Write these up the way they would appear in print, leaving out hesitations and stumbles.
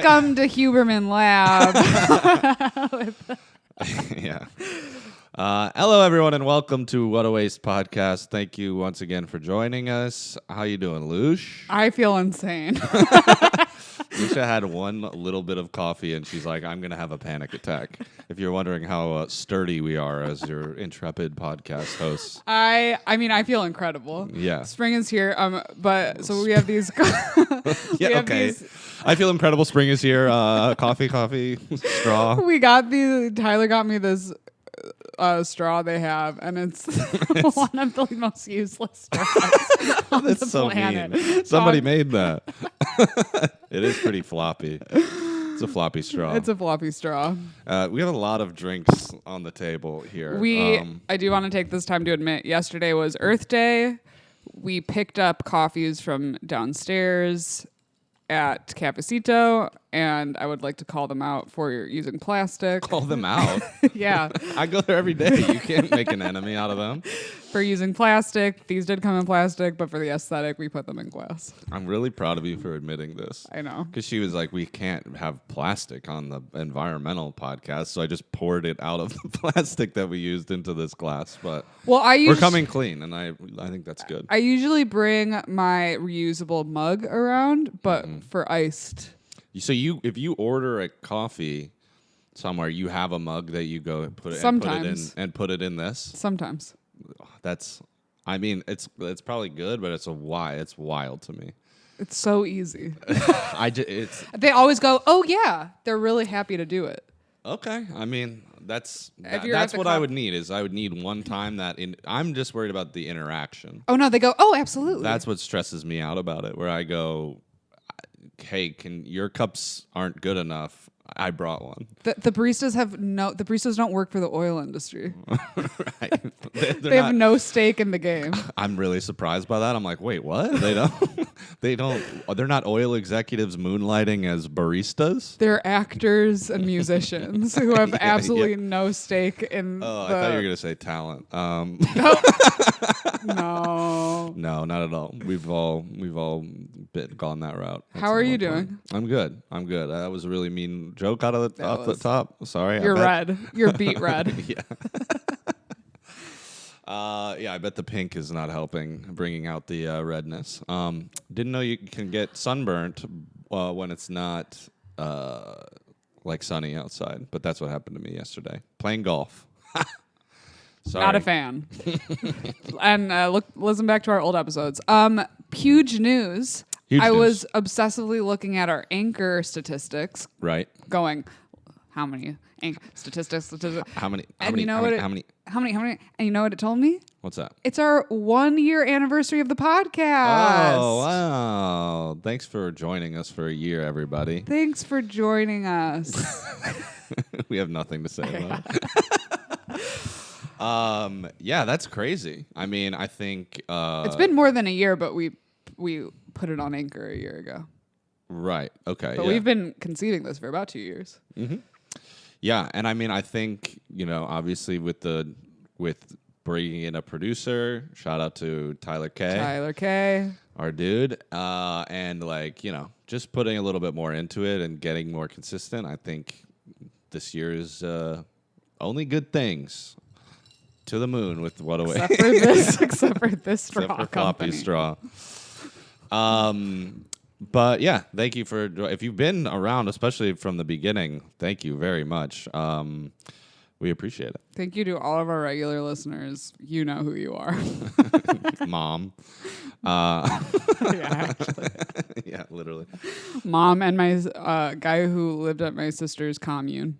Welcome to Huberman Lab. Yeah. Hello, everyone, and welcome to What a Waste podcast. Thank you once again for joining us. How you doing, Lush? I feel insane. Lucia had one little bit of coffee, and she's like, I'm going to have a panic attack. If you're wondering how sturdy we are as your intrepid podcast hosts. I mean, I feel incredible. Yeah. Spring is here. But so we have these. Yeah, okay. I feel incredible. Spring is here. Coffee, straw. Tyler got me this straw they have, and it's one of the most useless straws on That's the so planet. mean. Somebody made that. It is pretty floppy. It's a floppy straw. It's a floppy straw. We have a lot of drinks on the table here. I do want to take this time to admit, yesterday was Earth Day. We picked up coffees from downstairs at Cafecito, and I would like to call them out for using plastic. Call them out? Yeah. I go there every day. You can't make an enemy out of them. For using plastic. These did come in plastic, but for the aesthetic, we put them in glass. I'm really proud of you for admitting this. I know. Because she was like, we can't have plastic on the environmental podcast, so I just poured it out of the plastic that we used into this glass. But we're coming clean, and I think that's good. I usually bring my reusable mug around, but for iced. So if you order a coffee somewhere, you have a mug that you go put it and put it in this. Sometimes. It's probably good, but it's wild to me. It's so easy. They always go, oh yeah, they're really happy to do it. Okay, I mean that's what I would need. I would need one time I'm just worried about the interaction. Oh no, they go, oh absolutely. That's what stresses me out about it. Where I go, hey, your cups aren't good enough. I brought one. The baristas don't work for the oil industry. Right. They have no stake in the game. I'm really surprised by that. I'm like, wait, what? They're not oil executives moonlighting as baristas? They're actors and musicians who have absolutely no stake in I thought you were going to say talent. No. No, not at all. We've all gone that route. How are you doing? I'm good. That was a really mean joke off the top. Sorry. You're red. You're beet red. Yeah. I bet the pink is not helping bringing out the redness. Didn't know you can get sunburnt when it's not like sunny outside, but that's what happened to me yesterday playing golf. Sorry. Not a fan. And listen back to our old episodes. Huge news. I was obsessively looking at our anchor statistics. Right. Going, how many statistics? How many? And you know what? How many? And you know what it told me? What's that? It's our 1 year anniversary of the podcast. Oh, wow. Thanks for joining us for a year, everybody. Thanks for joining us. We have nothing to say about it. Yeah, that's crazy. I mean, I think it's been more than a year, but we put it on Anchor a year ago. Right. Okay. But we've been conceiving this for about 2 years. Mm-hmm. Yeah, and I mean, I think obviously with bringing in a producer, shout out to Tyler K, our dude, and just putting a little bit more into it and getting more consistent. I think this year is only good things. To the moon with what a way. Except for this straw. Except for floppy straw. But yeah, thank you if you've been around, especially from the beginning, thank you very much. We appreciate it. Thank you to all of our regular listeners. You know who you are. Mom. Yeah, actually. Yeah, literally. Mom and my guy who lived at my sister's commune.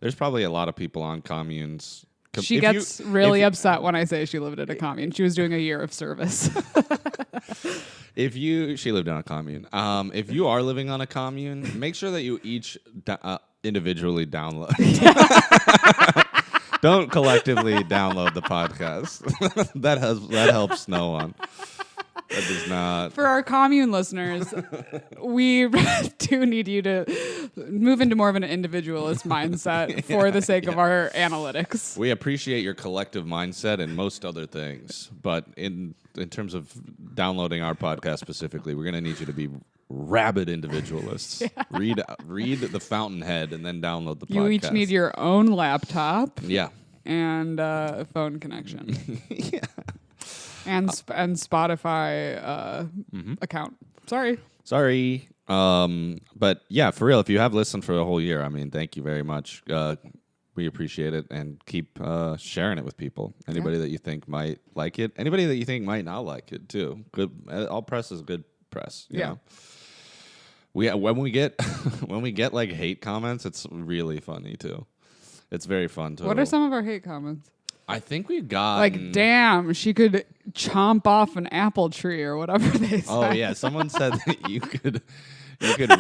There's probably a lot of people on communes. She gets really upset when I say she lived at a commune. She was doing a year of service. She lived on a commune. If you are living on a commune, make sure that you each individually download. Don't collectively download the podcast. That helps no one. That does not. For our commune listeners, we do need you to move into more of an individualist mindset for the sake of our analytics. We appreciate your collective mindset and most other things, but in terms of downloading our podcast specifically, we're going to need you to be rabid individualists. Read The Fountainhead and then download the podcast. You each need your own laptop. Yeah. And a phone connection. Yeah. And Spotify account. Sorry. But yeah, for real, if you have listened for a whole year, I mean, thank you very much. We appreciate it, and keep sharing it with people. Anybody that you think might like it, anybody that you think might not like it too. Good, all press is good press. You know? When we get like hate comments, it's really funny too. It's very fun to. What are some of our hate comments? I think we got like, damn, she could chomp off an apple tree or whatever they said. Oh yeah, someone said that you could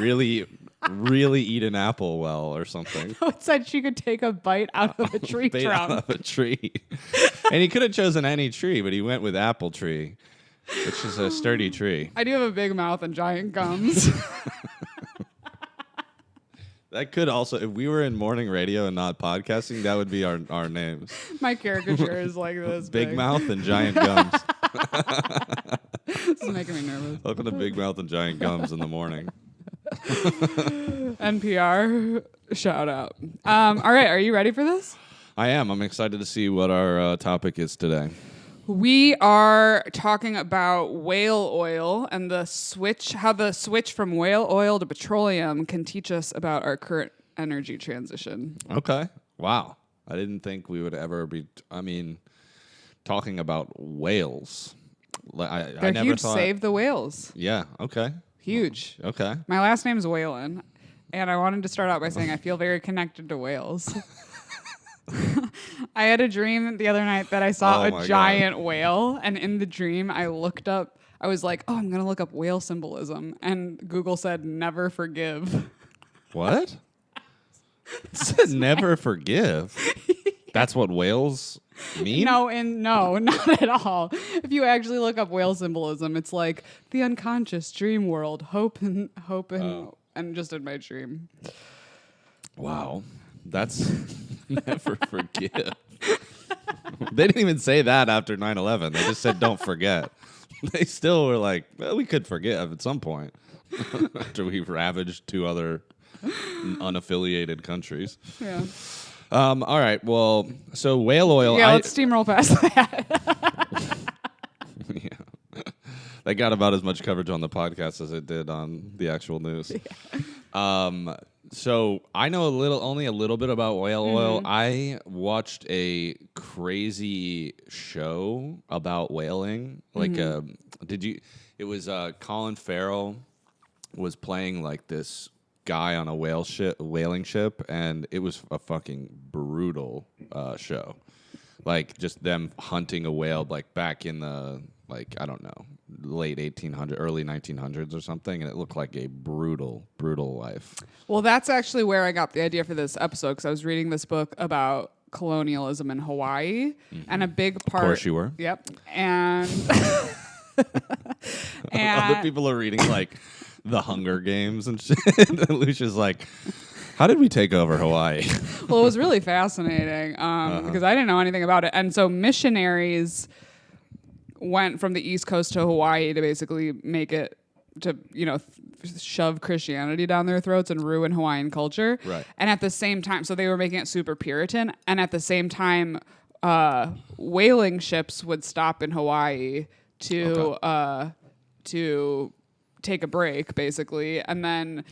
really eat an apple well or something. It said she could take a bite out of a tree trunk. Out of a tree. And he could have chosen any tree, but he went with apple tree, which is a sturdy tree. I do have a big mouth and giant gums. That could also, if we were in morning radio and not podcasting, that would be our names. My caricature is like this. Big mouth and giant gums. This is making me nervous. Welcome to Big Mouth and Giant Gums in the morning. NPR, shout out. All right, are you ready for this? I am. I'm excited to see what our topic is today. We are talking about whale oil and how the switch from whale oil to petroleum can teach us about our current energy transition. Okay. Wow. I didn't think we would ever be, talking about whales. They're never huge. Save the whales. Yeah. Okay. Huge. Okay. My last name is Whalen, and I wanted to start out by saying I feel very connected to whales. I had a dream the other night that I saw a giant whale, and in the dream I looked up, I was like, I'm going to look up whale symbolism, and Google said never forgive. What? It said never forgive? That's what whales mean? No, not at all. If you actually look up whale symbolism, it's like the unconscious dream world, hope and just in my dream. Wow. That's never forgive. They didn't even say that after 9/11. They just said don't forget. They still were like, well, we could forgive at some point after we ravaged 2 other unaffiliated countries. Yeah. All right. Well, so whale oil. Yeah, let's steamroll past that. Yeah. That got about as much coverage on the podcast as it did on the actual news. Yeah. So I know only a little bit about whale oil. I watched a crazy show about whaling. Like, it was Colin Farrell was playing like this guy on a whaling ship, and it was a fucking brutal show. Like just them hunting a whale, like back in the I don't know, late 1800s, early 1900s or something, and it looked like a brutal life. Well, that's actually where I got the idea for this episode, because I was reading this book about colonialism in Hawaii, and a big part. Of course you were. Yep, and other people are reading like The Hunger Games and shit. And Lucia's like, how did we take over Hawaii? Well, it was really fascinating because I didn't know anything about it, and so missionaries went from the East Coast to Hawaii to basically make it to, shove Christianity down their throats and ruin Hawaiian culture. Right. And at the same time, so they were making it super Puritan. And at the same time, whaling ships would stop in Hawaii to take a break, basically, and then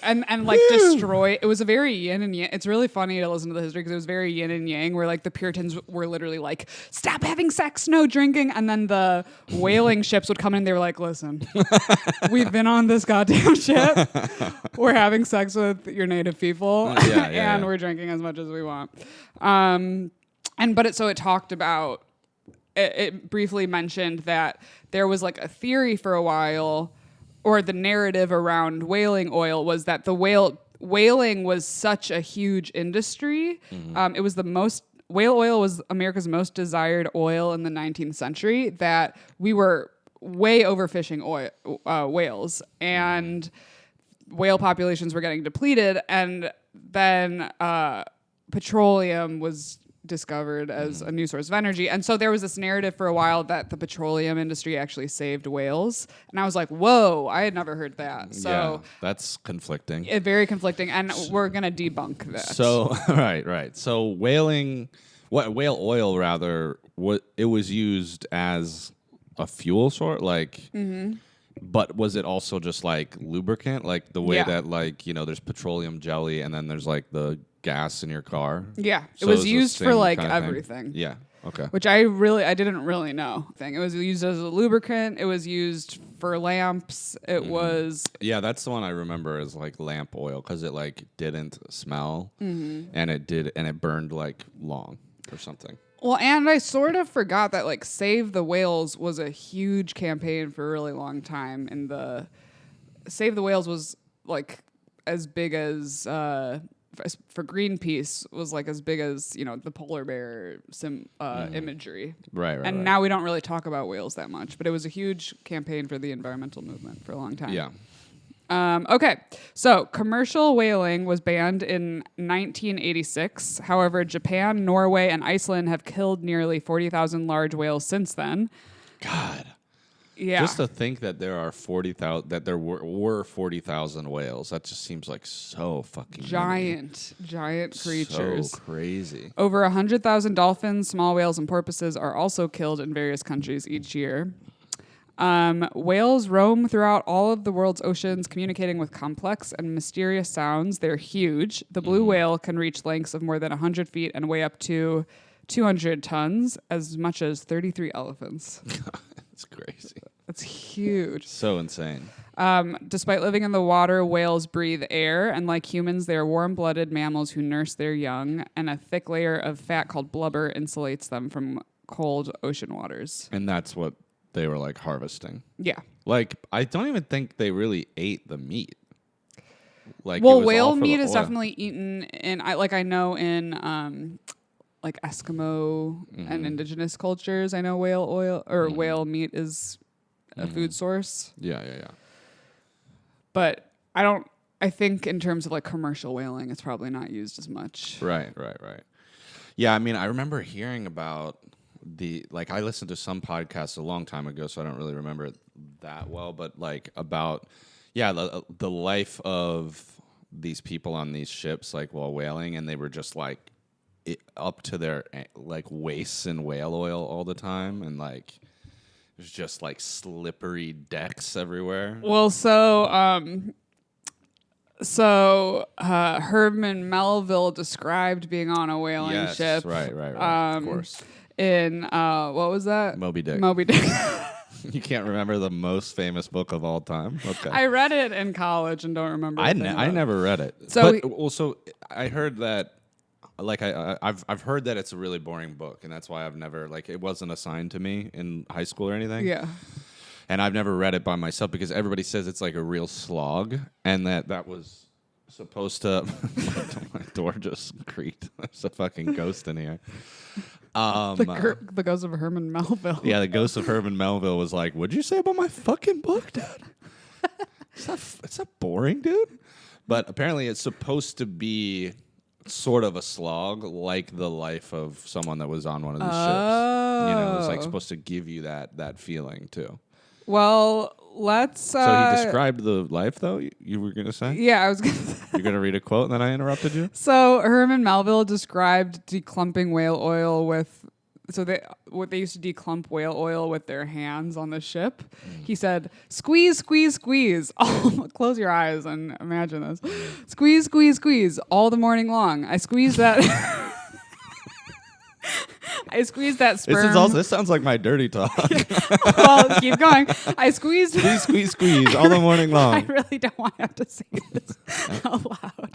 and like destroy. It was a very yin and yang. It's really funny to listen to the history because it was very yin and yang, where like the Puritans were literally like, stop having sex, no drinking, and then the whaling ships would come in and they were like, listen, we've been on this goddamn ship, we're having sex with your native people, and we're drinking as much as we want. It talked about. It briefly mentioned that there was like a theory for a while, or the narrative around whaling oil was that the whaling was such a huge industry. It was whale oil was America's most desired oil in the 19th century, that we were way overfishing whales, and whale populations were getting depleted, and then petroleum was discovered as a new source of energy. And so there was this narrative for a while that the petroleum industry actually saved whales. And I was like, whoa, I had never heard that. So that's conflicting. Very conflicting. And we're going to debunk that. So, right. So whale oil, rather, it was used as a fuel sort, like, but was it also just like lubricant? Like the way that, like, there's petroleum jelly and then there's like the gas in your car. Yeah, so it was used for like everything. Yeah, okay. Which I didn't really know. It was used as a lubricant. It was used for lamps. It was. Yeah, that's the one I remember as like lamp oil because it like didn't smell and it burned like long or something. Well, and I sort of forgot that like Save the Whales was a huge campaign for a really long time, and the Save the Whales was like as big as for Greenpeace was like as big as the polar bear imagery. Right. And now we don't really talk about whales that much, but it was a huge campaign for the environmental movement for a long time. Yeah. Okay, so commercial whaling was banned in 1986. However, Japan, Norway, and Iceland have killed nearly 40,000 large whales since then. God. Yeah. Just to think that there are 40,000, that there were 40,000 whales, that just seems like so fucking giant creatures. So crazy. Over 100,000 dolphins, small whales, and porpoises are also killed in various countries each year. Whales roam throughout all of the world's oceans, communicating with complex and mysterious sounds. They're huge. The blue whale can reach lengths of more than 100 feet and weigh up to 200 tons, as much as 33 elephants. That's crazy. That's huge. So insane. Despite living in the water, whales breathe air, and like humans, they are warm-blooded mammals who nurse their young, and a thick layer of fat called blubber insulates them from cold ocean waters. And that's what they were like harvesting. Yeah. Like, I don't even think they really ate the meat. Like, well, whale meat is definitely eaten in, I know in like Eskimo and indigenous cultures. I know whale oil or whale meat is a food source. Yeah. But I think in terms of like commercial whaling, it's probably not used as much. Right. Yeah, I mean, I remember hearing about I listened to some podcasts a long time ago, so I don't really remember it that well, but like about, the life of these people on these ships, like while whaling, and they were just like up to their like waists in whale oil all the time, and like there's just like slippery decks everywhere. Well, so Herman Melville described being on a whaling ship. Right. Of course. In what was that? Moby Dick. You can't remember the most famous book of all time? Okay. I read it in college and don't remember. I never read it. So also I heard that, like, I've heard that it's a really boring book, and that's why I've never, like, it wasn't assigned to me in high school or anything. Yeah. And I've never read it by myself because everybody says it's like a real slog, and that was supposed to. My door just creaked. There's a fucking ghost in here. The ghost of Herman Melville. Yeah, the ghost of Herman Melville was like, "What'd you say about my fucking book, dude? It's not boring, dude." But apparently, it's supposed to be sort of a slog, like the life of someone that was on one of these ships. It's like supposed to give you that feeling too. Well, let's. So he described the life, though. You were gonna say? Yeah, I was gonna say. You're gonna read a quote, and then I interrupted you. So Herman Melville described declumping whale oil with. So they used to declump whale oil with their hands on the ship. He said, "Squeeze, squeeze, squeeze." Close your eyes and imagine this. Squeeze, squeeze, squeeze all the morning long. I squeezed that. I squeezed that sperm. This sounds like my dirty talk. Well, keep going. I squeezed. Squeeze all the morning long. I really don't want to have to say this out loud.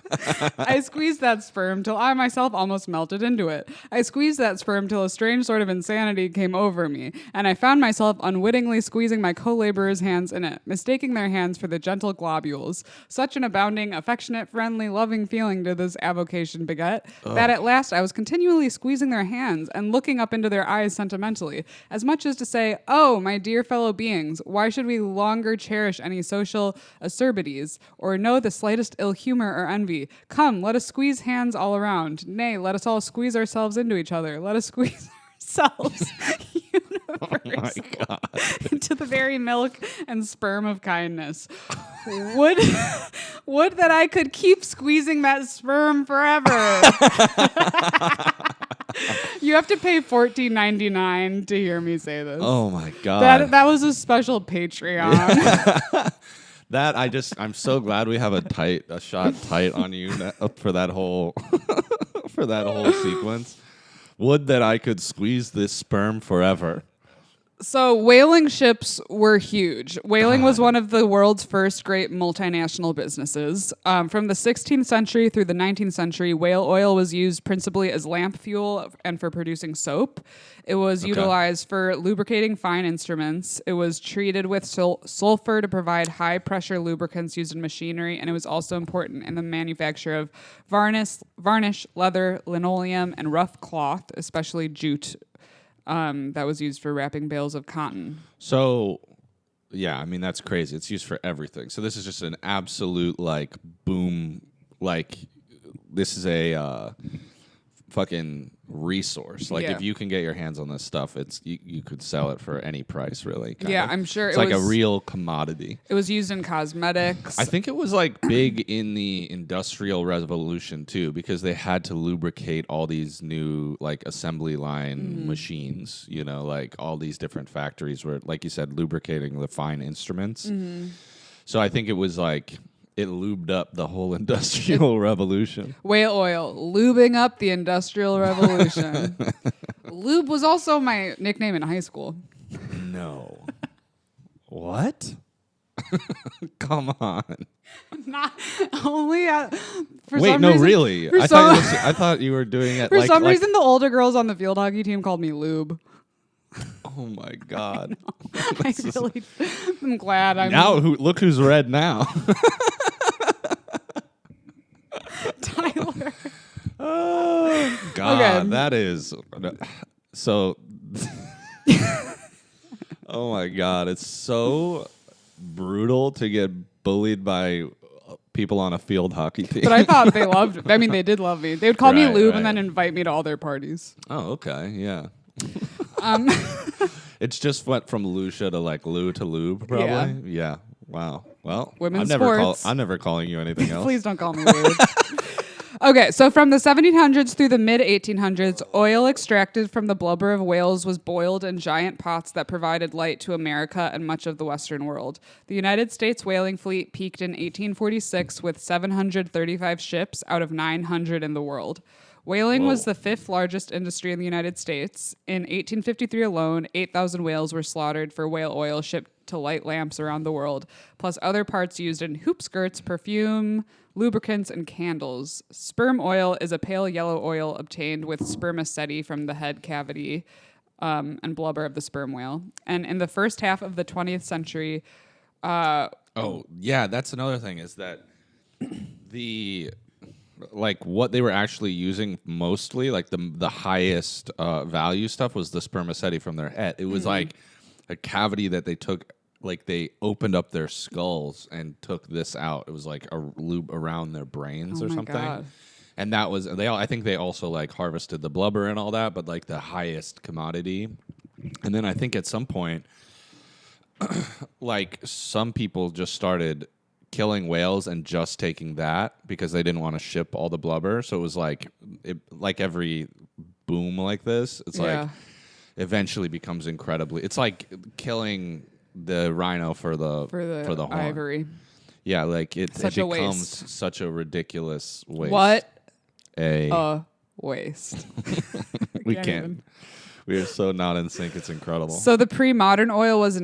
I squeezed that sperm till I myself almost melted into it. I squeezed that sperm till a strange sort of insanity came over me, and I found myself unwittingly squeezing my co-laborers' hands in it, mistaking their hands for the gentle globules. Such an abounding, affectionate, friendly, loving feeling did this avocation beget, that at last I was continually squeezing their hands and looking up into their eyes sentimentally, as much as to say, "Oh, my dear fellow beings, why should we longer cherish any social acerbities, or know the slightest ill humor or envy? easy. Come, let us squeeze hands all around. Nay, let us all squeeze ourselves into each other. Let us squeeze ourselves universal into the very milk and sperm of kindness. Would that I could keep squeezing that sperm forever. You have to pay $14.99 to hear me say this. Oh my God. That was a special Patreon. I'm so glad we have a shot tight on you for that whole sequence. Would that I could squeeze this sperm forever. So whaling ships were huge. Whaling was one of the world's first great multinational businesses. From the 16th century through the 19th century, whale oil was used principally as lamp fuel and for producing soap. It was utilized for lubricating fine instruments. It was treated with sulfur to provide high-pressure lubricants used in machinery, and it was also important in the manufacture of varnish, leather, linoleum, and rough cloth, especially jute. That was used for wrapping bales of cotton. So, yeah, I mean, that's crazy. It's used for everything. So this is just an absolute, boom. This is a fucking resource. If you can get your hands on this stuff, you could sell it for any price, really. Yeah, I'm sure it's like a real commodity. It was used in cosmetics. I think it was big in the Industrial Revolution too, because they had to lubricate all these new assembly line machines. All these different factories were, like you said, lubricating the fine instruments. Mm-hmm. So I think it was it lubed up the whole Industrial Revolution. Whale oil, lubing up the Industrial Revolution. Lube was also my nickname in high school. No. What? Come on. Not only for Wait, some no, reason, really? I thought you were doing it for some reason the older girls on the field hockey team called me Lube. Oh my God. I'm glad I'm now look who's red now. Tyler. Oh God, okay. That is so. Oh my God, it's so brutal to get bullied by people on a field hockey team. But I thought they loved. I mean, they did love me. They would call me Lube and then invite me to all their parties. Oh, okay, yeah. It's just went from Lucia to Lou to Lube, probably. Yeah. Wow. Well, women's sports. I'm never calling you anything else. Please don't call me Lube. Okay, so from the 1700s through the mid-1800s, oil extracted from the blubber of whales was boiled in giant pots that provided light to America and much of the Western world. The United States whaling fleet peaked in 1846 with 735 ships out of 900 in the world. Whaling was the fifth largest industry in the United States. In 1853 alone, 8,000 whales were slaughtered for whale oil shipped to light lamps around the world, plus other parts used in hoop skirts, perfume, lubricants, and candles. Sperm oil is a pale yellow oil obtained with spermaceti from the head cavity and blubber of the sperm whale. And in the first half of the 20th century... that's another thing, is that what they were actually using mostly, the highest value stuff, was the spermaceti from their head. It was a cavity that they took, they opened up their skulls and took this out. It was a loop around their brains or something. God. And that was, I think they also harvested the blubber and all that, but the highest commodity. And then I think at some point, some people just started killing whales and just taking that because they didn't want to ship all the blubber. So it was every boom like this, it's eventually becomes incredibly. It's like killing the rhino for the horn. Ivory. Yeah, it becomes waste. Such a ridiculous waste. What a waste. We can't. We are so not in sync. It's incredible. So the pre-modern oil was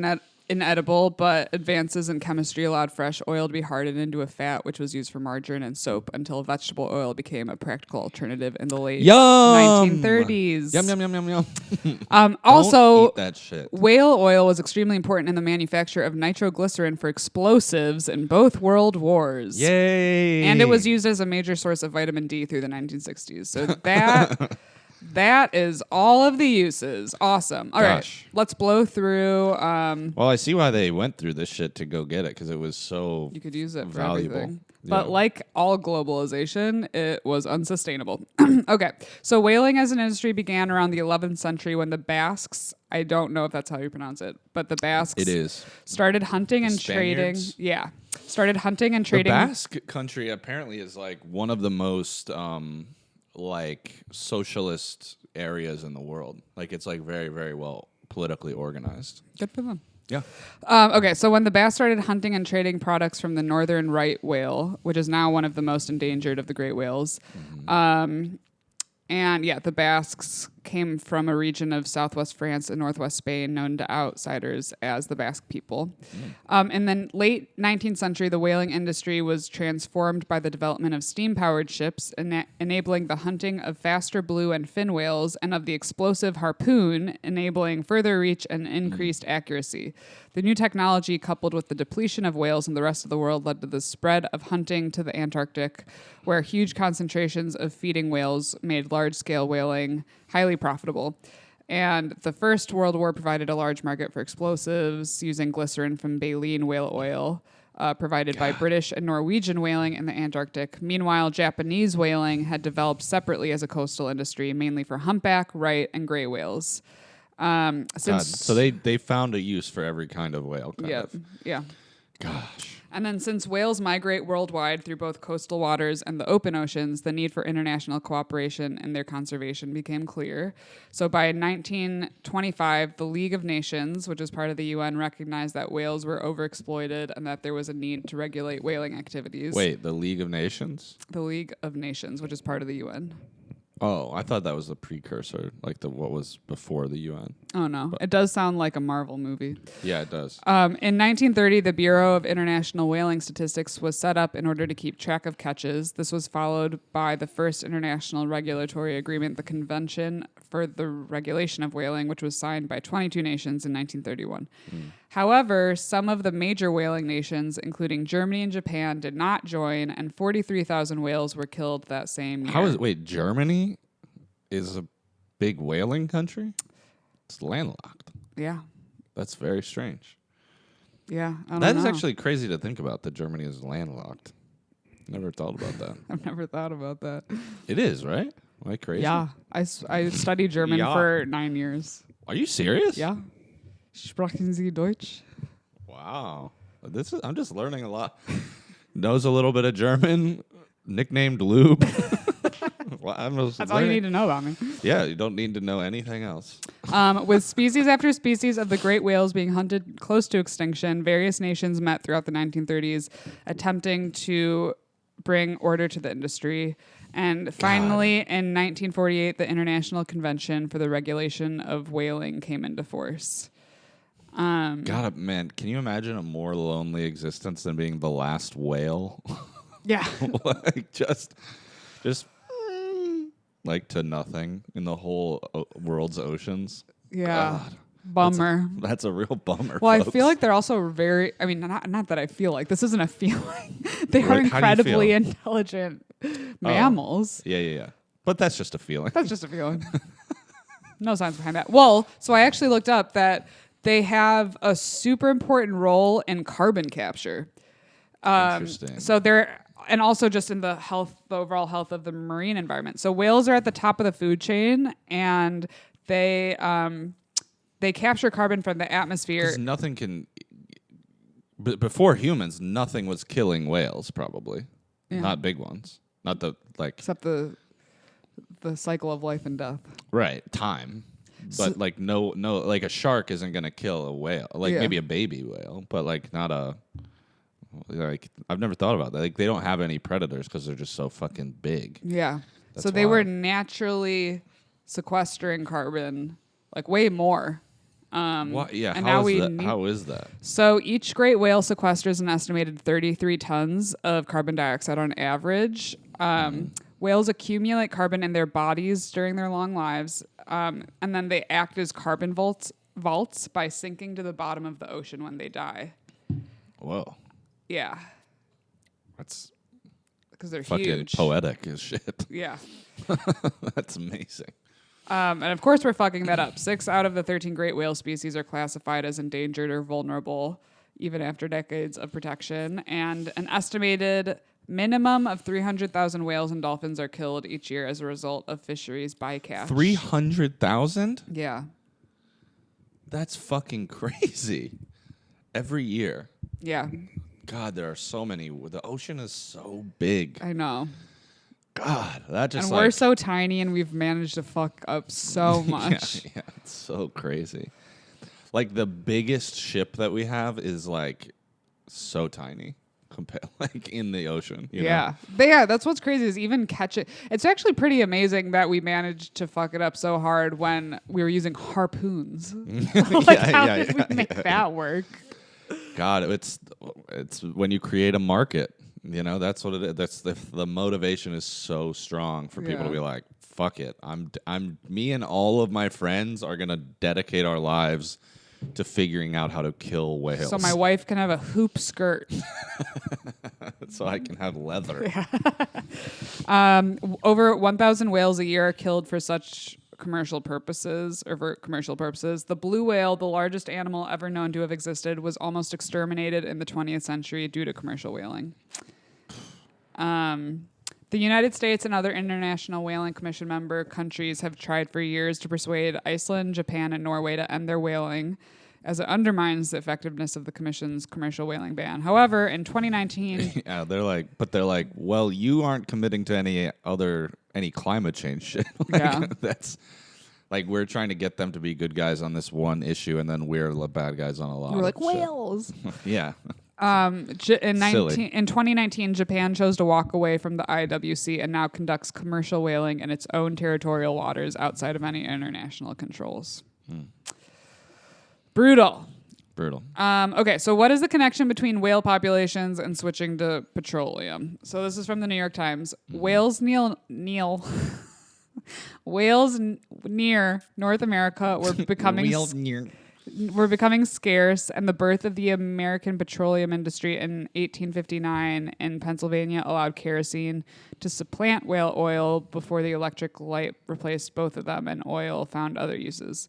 inedible, but advances in chemistry allowed fresh oil to be hardened into a fat, which was used for margarine and soap until vegetable oil became a practical alternative in the late 1930s. Yum, yum, yum, yum, yum. Also, don't eat that shit. Whale oil was extremely important in the manufacture of nitroglycerin for explosives in both world wars. Yay! And it was used as a major source of vitamin D through the 1960s. So that... That is all of the uses. Awesome. All right, let's blow through. Well, I see why they went through this shit to go get it, because it was so you could use it valuable. For everything. But like all globalization, it was unsustainable. Okay, so whaling as an industry began around the 11th century when the Basques, I don't know if that's how you pronounce it, but the Basques it is. Started hunting and trading. Yeah, started hunting and trading. The Basque country apparently is like one of the most like socialist areas in the world. Like it's like very, very well politically organized. Good for them. Yeah. Okay, so when the Basques started hunting and trading products from the northern right whale, which is now one of the most endangered of the great whales, and yeah, the Basques came from a region of southwest France and northwest Spain known to outsiders as the Basque people. In the late 19th century, the whaling industry was transformed by the development of steam-powered ships, enabling the hunting of faster blue and fin whales and of the explosive harpoon, enabling further reach and increased accuracy. The new technology, coupled with the depletion of whales in the rest of the world, led to the spread of hunting to the Antarctic, where huge concentrations of feeding whales made large-scale whaling highly profitable. And the First World War provided a large market for explosives using glycerin from baleen whale oil, provided by British and Norwegian whaling in the Antarctic. Meanwhile, Japanese whaling had developed separately as a coastal industry, mainly for humpback, right, and gray whales. So they found a use for every kind of whale. Yeah. Gosh. And then since whales migrate worldwide through both coastal waters and the open oceans, the need for international cooperation and their conservation became clear. So by 1925, the League of Nations, which is part of the UN, recognized that whales were overexploited and that there was a need to regulate whaling activities. Wait, the League of Nations? The League of Nations, which is part of the UN. Oh, I thought that was the precursor, like what was before the UN. Oh, no. It does sound like a Marvel movie. Yeah, it does. In 1930, the Bureau of International Whaling Statistics was set up in order to keep track of catches. This was followed by the first international regulatory agreement, the Convention for the Regulation of Whaling, which was signed by 22 nations in 1931. However, some of the major whaling nations, including Germany and Japan, did not join, and 43,000 whales were killed that same year. Wait, Germany is a big whaling country? It's landlocked. Yeah. That's very strange. Yeah, I don't That know. is actually crazy to think about, that Germany is landlocked. Never thought about that. I've never thought about that. It is, right? Am I crazy? Yeah. I studied German for 9 years. Are you serious? Yeah. Sprechen Sie Deutsch? Wow. I'm just learning a lot. Knows a little bit of German, nicknamed Lube. That's all you need to know about me. Yeah, you don't need to know anything else. With species after species of the great whales being hunted close to extinction, various nations met throughout the 1930s attempting to bring order to the industry. And finally, in 1948, the International Convention for the Regulation of Whaling came into force. God, man, can you imagine a more lonely existence than being the last whale? Yeah. Like just like to nothing in the whole world's oceans. Yeah. God, Bummer. That's a real bummer. Well, folks. I feel like they're also very, I mean, not that I feel like, this isn't a feeling. They are How do you incredibly feel? intelligent mammals. Yeah. But that's just a feeling. That's just a feeling. No science behind that. Well, so I actually looked up that they have a super important role in carbon capture. Interesting. So they're, and also just in the overall health of the marine environment. So whales are at the top of the food chain, and they capture carbon from the atmosphere. 'Cause nothing can. Before humans, nothing was killing whales. Probably not big ones. Not the like. Except the cycle of life and death. Right, time. But like no, like a shark isn't gonna kill a whale. Like maybe a baby whale, but like not a. Like I've never thought about that. Like they don't have any predators because they're just so fucking big. Yeah. That's so they were wild. naturally sequestering carbon, like way more. What? Yeah. And How is that? So each great whale sequesters an estimated 33 tons of carbon dioxide on average. Whales accumulate carbon in their bodies during their long lives, and then they act as carbon vaults by sinking to the bottom of the ocean when they die. Whoa. Yeah. That's Because they're fucking huge. poetic as shit. Yeah. That's amazing. And of course, we're fucking that up. 6 out of the 13 great whale species are classified as endangered or vulnerable, even after decades of protection. And an estimated minimum of 300,000 whales and dolphins are killed each year as a result of fisheries bycatch. 300,000? Yeah. That's fucking crazy. Every year. Yeah. God, there are so many. The ocean is so big. I know. God, that just and we're so tiny, and we've managed to fuck up so much. Yeah, it's so crazy. Like the biggest ship that we have is like so tiny compared, like in the ocean. You know? But yeah, that's what's crazy is even catch it. It's actually pretty amazing that we managed to fuck it up so hard when we were using harpoons. How did we make that work? God, it's when you create a market. You know, that's what it is. That's the motivation is so strong for people to be like, fuck it. Me and all of my friends are going to dedicate our lives to figuring out how to kill whales. So my wife can have a hoop skirt. So I can have leather. Over 1,000 whales a year are killed for such commercial purposes. The blue whale, the largest animal ever known to have existed, was almost exterminated in the 20th century due to commercial whaling. The United States and other International Whaling Commission member countries have tried for years to persuade Iceland, Japan, and Norway to end their whaling, as it undermines the effectiveness of the Commission's commercial whaling ban. However, in 2019... they're like, well, you aren't committing to any climate change shit. That's... Like, we're trying to get them to be good guys on this one issue, and then we're the bad guys on a lot. We're like, whales! Yeah. In 2019, Japan chose to walk away from the IWC and now conducts commercial whaling in its own territorial waters outside of any international controls. Brutal. Okay, so what is the connection between whale populations and switching to petroleum? So this is from the New York Times. Whales near North America were becoming scarce, and the birth of the American petroleum industry in 1859 in Pennsylvania allowed kerosene to supplant whale oil before the electric light replaced both of them and oil found other uses.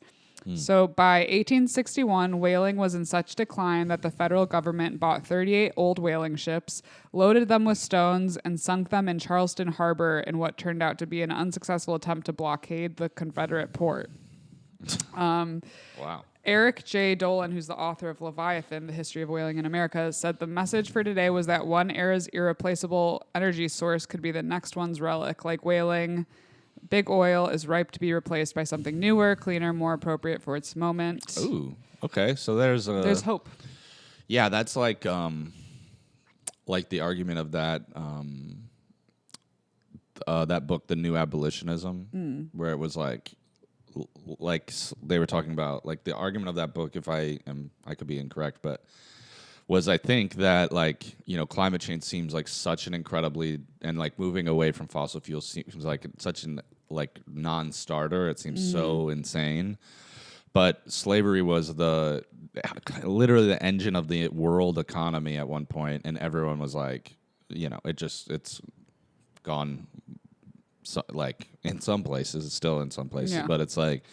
So by 1861, whaling was in such decline that the federal government bought 38 old whaling ships, loaded them with stones, and sunk them in Charleston Harbor in what turned out to be an unsuccessful attempt to blockade the Confederate port. Wow. Eric J. Dolan, who's the author of Leviathan, The History of Whaling in America, said the message for today was that one era's irreplaceable energy source could be the next one's relic. Like whaling, big oil is ripe to be replaced by something newer, cleaner, more appropriate for its moment. Ooh, okay. So there's hope. Yeah, that's like the argument of that that book, The New Abolitionism, where it was like they were talking about like the argument of that book. If I could be incorrect, but was I think that climate change seems like such an incredibly and like moving away from fossil fuels seems like such an non-starter. It seems so insane. But slavery was literally the engine of the world economy at one point, and everyone was like, it's gone. So, like in some places, it's still in some places, but it's like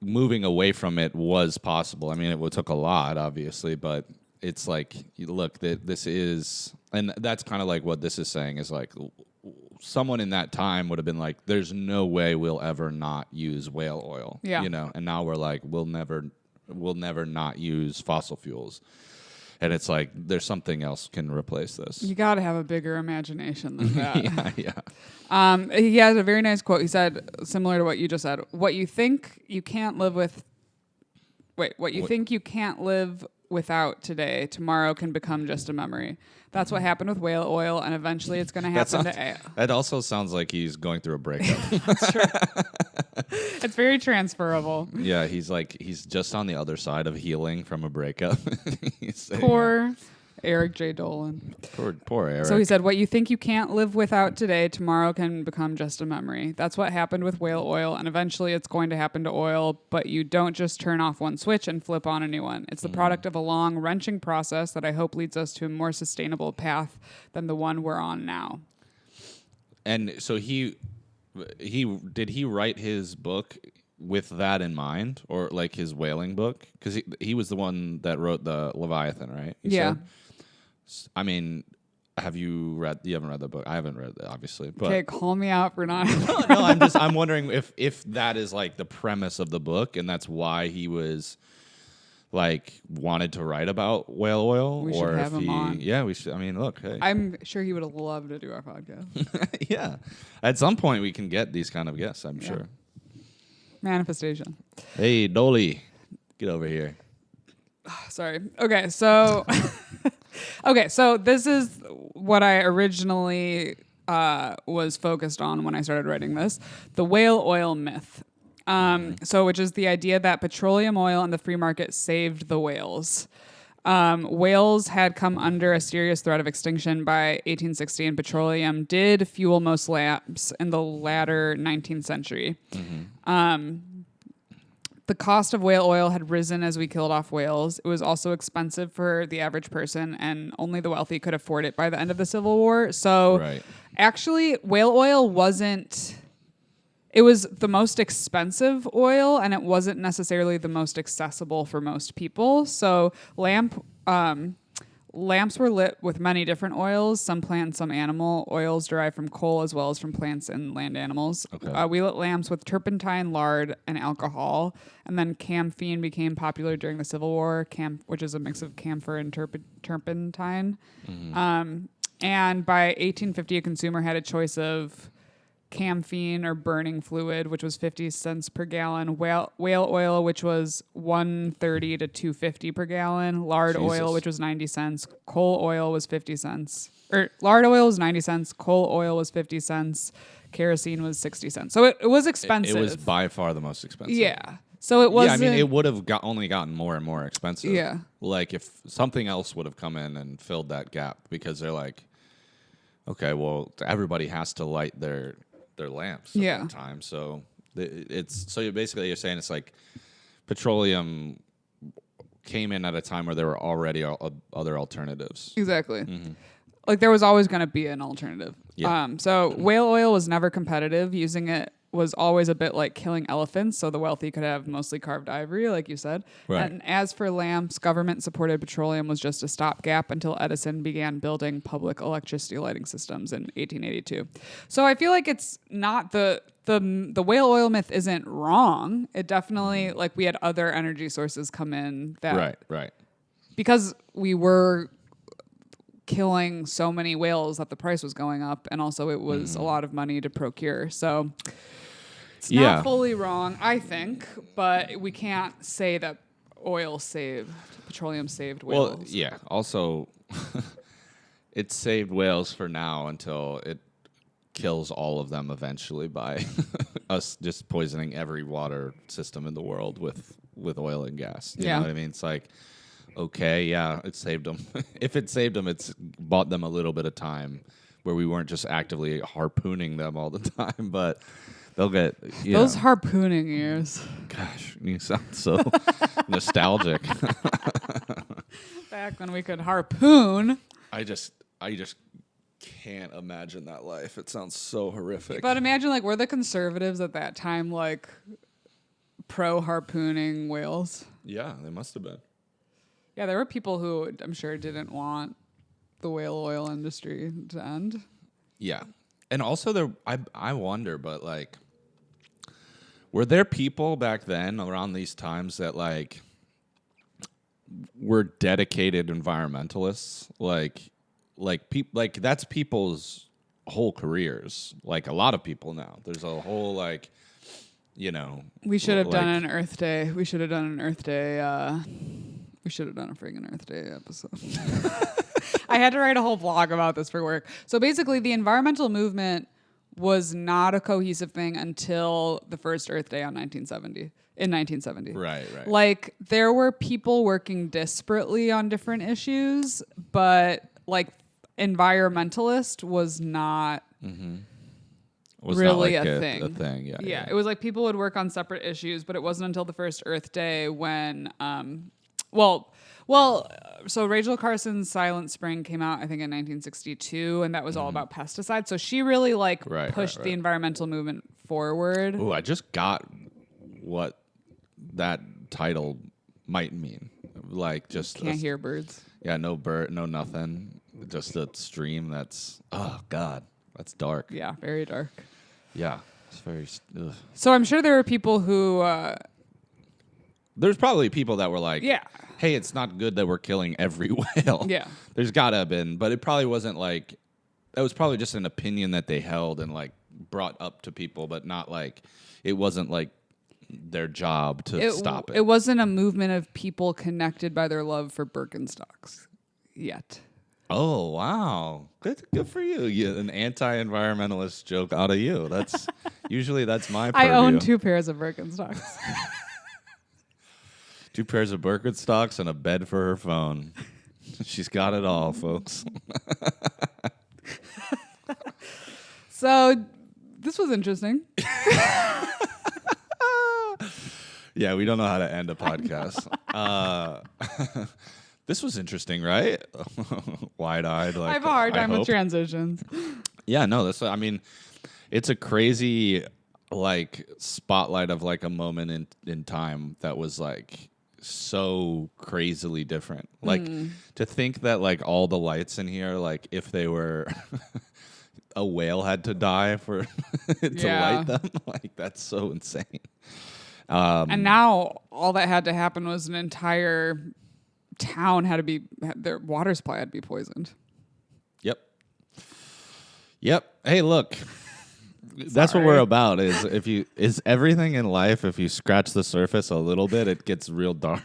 moving away from it was possible. I mean, it took a lot, obviously, but it's like, look, this is, and that's kind of like what this is saying is like, someone in that time would have been like, there's no way we'll ever not use whale oil, and now we're like, we'll never not use fossil fuels. And it's like, there's something else can replace this. You got to have a bigger imagination than that. Yeah. He has a very nice quote. He said, similar to what you just said, what you think you can't live without today, tomorrow can become just a memory. That's what happened with whale oil, and eventually it's going to happen to... That also sounds like he's going through a breakup. That's true. It's very transferable. Yeah, he's just on the other side of healing from a breakup. Poor Eric J. Dolan. Poor Eric. So he said, what you think you can't live without today, tomorrow can become just a memory. That's what happened with whale oil, and eventually it's going to happen to oil, but you don't just turn off one switch and flip on a new one. It's the product of a long, wrenching process that I hope leads us to a more sustainable path than the one we're on now. And so did he write his book with that in mind, or like his whaling book? Because he was the one that wrote the Leviathan, right? Yeah. I mean, you haven't read the book? I haven't read it, obviously. But okay, call me out for not. no, I'm wondering if that is like the premise of the book, and that's why he was like wanted to write about whale oil. We should have him on. Yeah, we should. I mean, look, hey. I'm sure he would have loved to do our podcast. Yeah, at some point we can get these kind of guests. I'm sure. Manifestation. Hey, Dolly, get over here. Sorry. Okay, so this is what I originally was focused on when I started writing this: the whale oil myth. Which is the idea that petroleum oil and the free market saved the whales. Whales had come under a serious threat of extinction by 1860, and petroleum did fuel most lamps in the latter 19th century. The cost of whale oil had risen as we killed off whales. It was also expensive for the average person, and only the wealthy could afford it by the end of the Civil War. So actually, whale oil wasn't... It was the most expensive oil, and it wasn't necessarily the most accessible for most people. So lamps were lit with many different oils, some plant, some animal. Oils derived from coal as well as from plants and land animals. Okay. We lit lamps with turpentine, lard, and alcohol. And then camphene became popular during the Civil War, which is a mix of camphor and turpentine. And by 1850, a consumer had a choice of camphene or burning fluid, which was 50 cents per gallon, whale oil, which was $1.30 to $2.50 per gallon, lard oil, which was 90 cents, coal oil was 50 cents, or lard oil was 90 cents, coal oil was 50 cents, kerosene was 60 cents. So it was expensive. It was by far the most expensive. Yeah. So it was. Yeah, I mean, it would have only gotten more and more expensive. Yeah. Like if something else would have come in and filled that gap, because they're like, okay, well, everybody has to light their lamps at that time. So you're saying it's like petroleum came in at a time where there were already other alternatives. Exactly. Like there was always going to be an alternative. Yeah. So whale oil was never competitive. Using it was always a bit like killing elephants, so the wealthy could have mostly carved ivory, like you said. Right. And as for lamps, government-supported petroleum was just a stopgap until Edison began building public electricity lighting systems in 1882. So I feel like it's not the whale oil myth isn't wrong. It definitely, like, we had other energy sources come in that... Right. Because we were killing so many whales that the price was going up, and also it was a lot of money to procure. So... It's not fully wrong, I think, but we can't say that petroleum saved whales. Well, yeah. Also, it saved whales for now until it kills all of them eventually by us just poisoning every water system in the world with oil and gas. You know what I mean? It's like, okay, yeah, it saved them. If it saved them, it's bought them a little bit of time where we weren't just actively harpooning them all the time, but... They'll get those harpooning years. Gosh, you sound so nostalgic. Back when we could harpoon. I just can't imagine that life. It sounds so horrific. But imagine, like, were the conservatives at that time like pro harpooning whales? Yeah, they must have been. Yeah, there were people who I'm sure didn't want the whale oil industry to end. Yeah. And also, I wonder, but like, were there people back then around these times that like were dedicated environmentalists? Like that's people's whole careers. Like a lot of people now. There's a whole like, We should have done an Earth Day. We should have done an Earth Day. We should have done a friggin' Earth Day episode. I had to write a whole blog about this for work. So basically, the environmental movement was not a cohesive thing until the first Earth Day in 1970. Right. Like, there were people working disparately on different issues, but, like, environmentalist was not really a thing. Yeah. It was like people would work on separate issues, but it wasn't until the first Earth Day when So Rachel Carson's Silent Spring came out, I think, in 1962, and that was all about pesticides. So she really pushed the environmental movement forward. Oh, I just got what that title might mean. Like just can't hear birds. Yeah, no bird, no nothing. Just a stream that's God, that's dark. Yeah, very dark. Yeah, it's very. Ugh. So I'm sure there are people who. There's probably people that were like, yeah. Hey, it's not good that we're killing every whale. Yeah. There's gotta have been, but it probably wasn't like, that was probably just an opinion that they held and like brought up to people, but not like, it wasn't like their job to stop it. It wasn't a movement of people connected by their love for Birkenstocks yet. Oh, wow. Good for you. An anti-environmentalist joke out of you. That's usually that's my purview. I own 2 pairs of Birkenstocks. 2 pairs of Birkenstocks and a bed for her phone. She's got it all, folks. So, this was interesting. Yeah, we don't know how to end a podcast. This was interesting, right? Wide-eyed. Like, I have a hard time with transitions. Yeah, no, it's a crazy like spotlight of like a moment in time that was like so crazily different. Like to think that like all the lights in here, like if they were a whale had to die for to light them, like that's so insane. And now all that had to happen was an entire town their water supply had to be poisoned. Yep. Hey, look. That's what we're about. Is everything in life, if you scratch the surface a little bit, it gets real dark.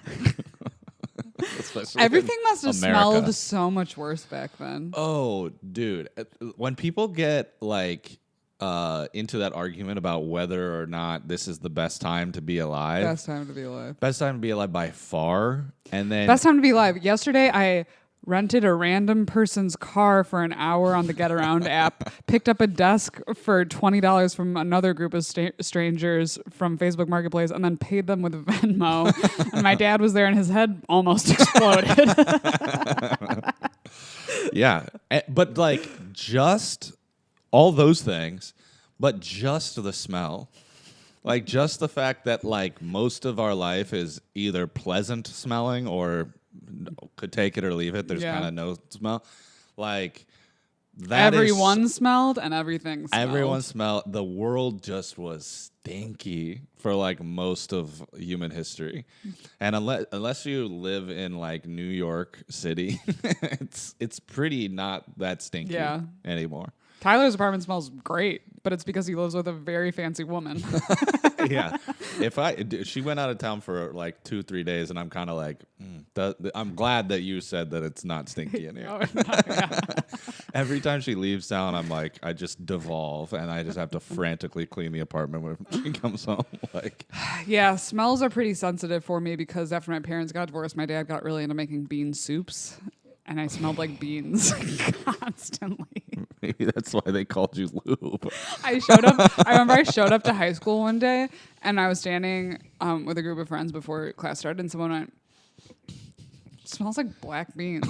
Everything must have smelled so much worse back then. Oh, dude. When people get like into that argument about whether or not this is the best time to be alive. Best time to be alive. Best time to be alive by far. And then best time to be alive. Yesterday, I rented a random person's car for an hour on the Get Around app, picked up a desk for $20 from another group of strangers from Facebook Marketplace, and then paid them with Venmo. And my dad was there, and his head almost exploded. Yeah. But like just all those things, but just the smell. Like just the fact that like most of our life is either pleasant smelling or could take it or leave it. There's kind of no smell. Like that everyone smelled and everything smelled. Everyone smelled. The world just was stinky for like most of human history. And unless you live in like New York City, it's pretty not that stinky anymore. Tyler's apartment smells great, but it's because he lives with a very fancy woman. Yeah. She went out of town for like 2-3 days, and I'm kind of like, I'm glad that you said that it's not stinky in here. Every time she leaves town, I'm like, I just devolve, and I just have to frantically clean the apartment when she comes home. Like, yeah, smells are pretty sensitive for me because after my parents got divorced, my dad got really into making bean soups. And I smelled like beans constantly. Maybe that's why they called you Lube. I remember I showed up to high school one day, and I was standing with a group of friends before class started, and someone went, "It smells like black beans."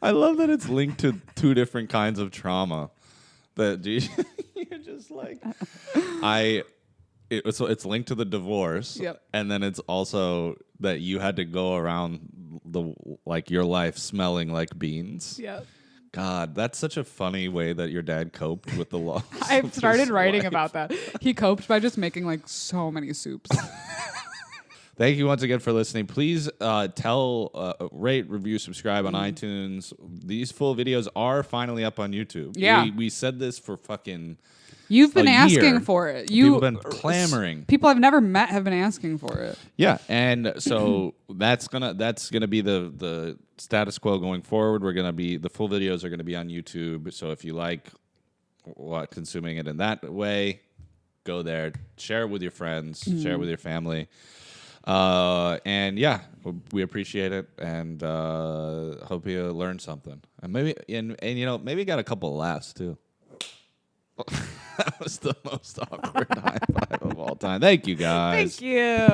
I love that it's linked to 2 different kinds of trauma. That you're just like, it's linked to the divorce, and then it's also that you had to go around your life smelling like beans. Yep. God, that's such a funny way that your dad coped with the loss. I've started writing about that. He coped by just making like so many soups. Thank you once again for listening. Please rate, review, subscribe on iTunes. These full videos are finally up on YouTube. Yeah. We said this for fucking You've been asking for it. People have been clamoring. People I've never met have been asking for it. Yeah, and so that's gonna be the status quo going forward. The full videos are gonna be on YouTube. So if you like consuming it in that way, go there, share it with your friends, share it with your family. And yeah, we appreciate it, and hope you learned something. And maybe maybe got a couple of laughs too. That was the most awkward high five of all time. Thank you, guys. Thank you.